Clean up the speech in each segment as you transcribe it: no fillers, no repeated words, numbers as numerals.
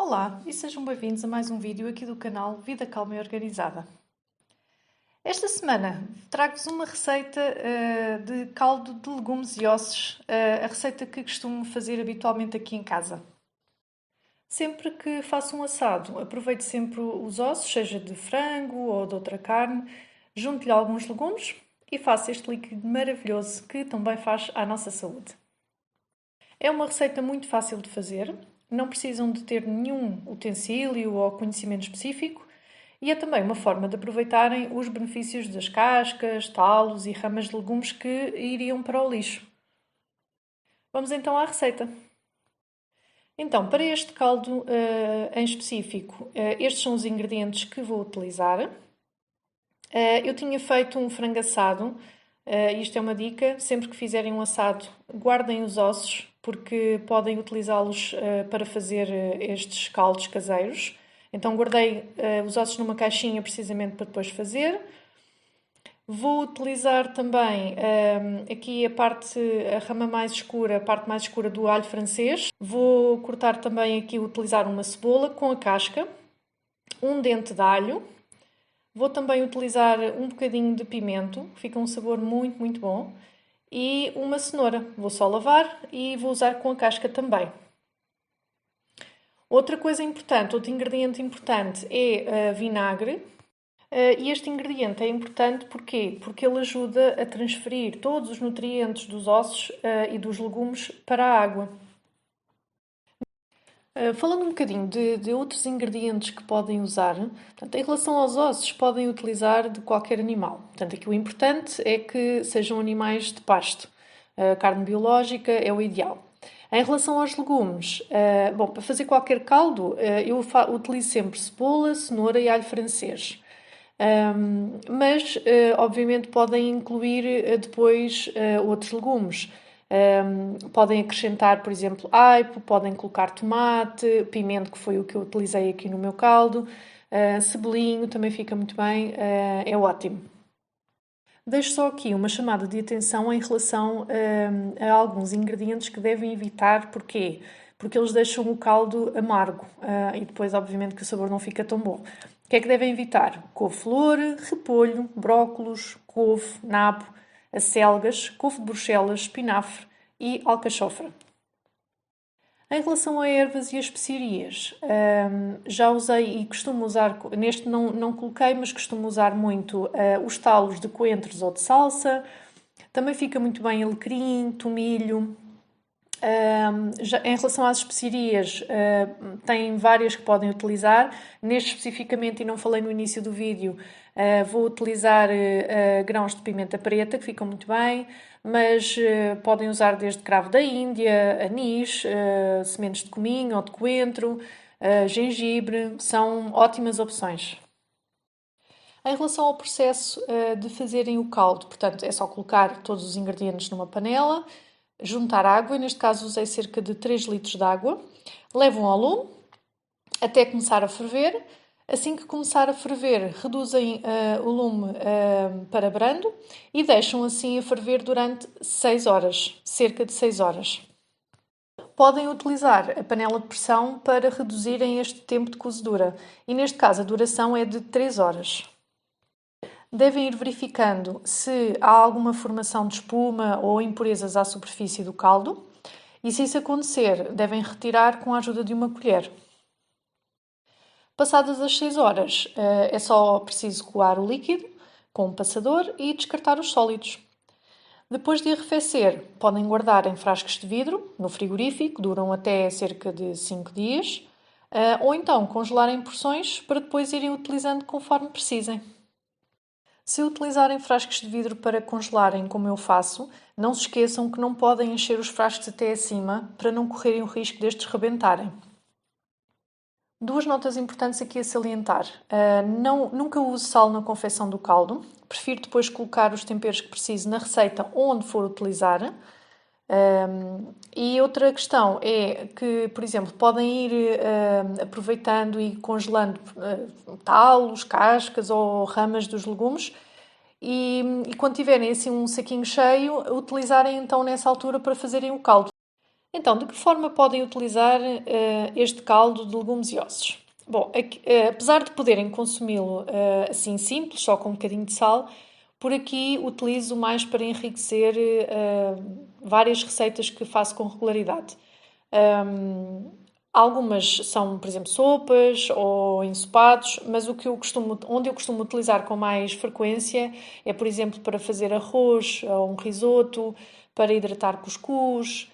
Olá e sejam bem-vindos a mais um vídeo aqui do canal Vida Calma e Organizada. Esta semana trago-vos uma receita de caldo de legumes e ossos, a receita que costumo fazer habitualmente aqui em casa. Sempre que faço um assado, aproveito sempre os ossos, seja de frango ou de outra carne, junto-lhe alguns legumes e faço este líquido maravilhoso que também faz à nossa saúde. É uma receita muito fácil de fazer, não precisam de ter nenhum utensílio ou conhecimento específico e é também uma forma de aproveitarem os benefícios das cascas, talos e ramas de legumes que iriam para o lixo. Vamos então à receita. Então, para este caldo em específico, estes são os ingredientes que vou utilizar. Eu tinha feito um frango assado. Isto é uma dica, sempre que fizerem um assado, guardem os ossos, porque podem utilizá-los para fazer estes caldos caseiros. Então guardei os ossos numa caixinha precisamente para depois fazer. Vou utilizar também aqui a rama mais escura, a parte mais escura do alho francês. Vou cortar também aqui, utilizar uma cebola com a casca, um dente de alho. Vou também utilizar um bocadinho de pimento, fica um sabor muito, muito bom. E uma cenoura. Vou só lavar e vou usar com a casca também. Outra coisa importante, outro ingrediente importante é vinagre. E este ingrediente é importante porquê? Porque ele ajuda a transferir todos os nutrientes dos ossos e dos legumes para a água. Falando um bocadinho de outros ingredientes que podem usar, portanto, em relação aos ossos, podem utilizar de qualquer animal. Portanto, aqui o importante é que sejam animais de pasto. Carne biológica é o ideal. Em relação aos legumes, bom, para fazer qualquer caldo, eu utilizo sempre cebola, cenoura e alho francês. Mas, obviamente, podem incluir depois outros legumes. Podem acrescentar, por exemplo, aipo, podem colocar tomate, pimento, que foi o que eu utilizei aqui no meu caldo, cebolinho, também fica muito bem, é ótimo. Deixo só aqui uma chamada de atenção em relação a alguns ingredientes que devem evitar. Porquê? Porque eles deixam o caldo amargo e depois, obviamente, que o sabor não fica tão bom. O que é que devem evitar? Couve-flor, repolho, brócolos, couve, nabo, acelgas, couve de Bruxelas, espinafre e alcachofra. Em relação a ervas e as especiarias, já usei e costumo usar, neste não coloquei, mas costumo usar muito os talos de coentros ou de salsa. Também fica muito bem alecrim, tomilho. Em relação às especiarias, tem várias que podem utilizar. Neste especificamente, e não falei no início do vídeo, vou utilizar grãos de pimenta preta, que ficam muito bem, mas podem usar desde cravo da Índia, anis, sementes de cominho ou de coentro, gengibre, são ótimas opções. Em relação ao processo de fazerem o caldo, portanto, é só colocar todos os ingredientes numa panela, juntar água, neste caso usei cerca de 3 litros de água, levam ao lume até começar a ferver. Assim que começar a ferver, reduzem o lume para brando e deixam assim a ferver durante 6 horas, cerca de 6 horas. Podem utilizar a panela de pressão para reduzirem este tempo de cozedura e, neste caso, a duração é de 3 horas. Devem ir verificando se há alguma formação de espuma ou impurezas à superfície do caldo e, se isso acontecer, devem retirar com a ajuda de uma colher. Passadas as 6 horas, é só preciso coar o líquido com um passador e descartar os sólidos. Depois de arrefecer, podem guardar em frascos de vidro, no frigorífico, duram até cerca de 5 dias, ou então congelar em porções para depois irem utilizando conforme precisem. Se utilizarem frascos de vidro para congelarem, como eu faço, não se esqueçam que não podem encher os frascos até acima para não correrem o risco destes rebentarem. Duas notas importantes aqui a salientar. Nunca use sal na confecção do caldo. Prefiro depois colocar os temperos que preciso na receita onde for utilizar. E outra questão é que, por exemplo, podem ir aproveitando e congelando talos, cascas ou ramas dos legumes e quando tiverem assim um saquinho cheio, utilizarem então nessa altura para fazerem o caldo. Então, de que forma podem utilizar este caldo de legumes e ossos? Bom, apesar de poderem consumi-lo assim simples, só com um bocadinho de sal, por aqui utilizo mais para enriquecer várias receitas que faço com regularidade. Algumas são, por exemplo, sopas ou ensopados, mas onde eu costumo utilizar com mais frequência é, por exemplo, para fazer arroz ou um risoto, para hidratar cuscuz,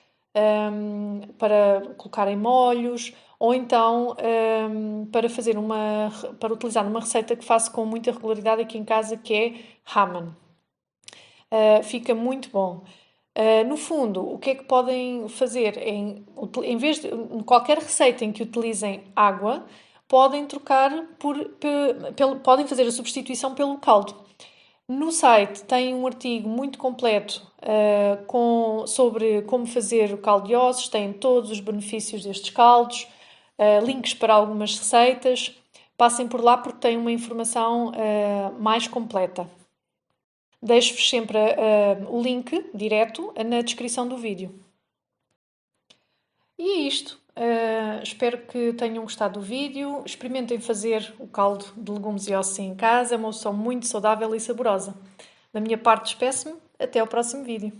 para colocar em molhos, ou então para utilizar numa receita que faço com muita regularidade aqui em casa, que é ramen. Fica muito bom. No fundo, o que é que podem fazer? Em vez de qualquer receita em que utilizem água, podem trocar podem fazer a substituição pelo caldo. No site tem um artigo muito completo sobre como fazer o caldo de ossos, tem todos os benefícios destes caldos, links para algumas receitas. Passem por lá porque tem uma informação mais completa. Deixo-vos sempre o link direto na descrição do vídeo. E é isto. Espero que tenham gostado do vídeo. Experimentem fazer o caldo de legumes e ossos em casa. É uma opção muito saudável e saborosa. Da minha parte, despeço-me. Até ao próximo vídeo.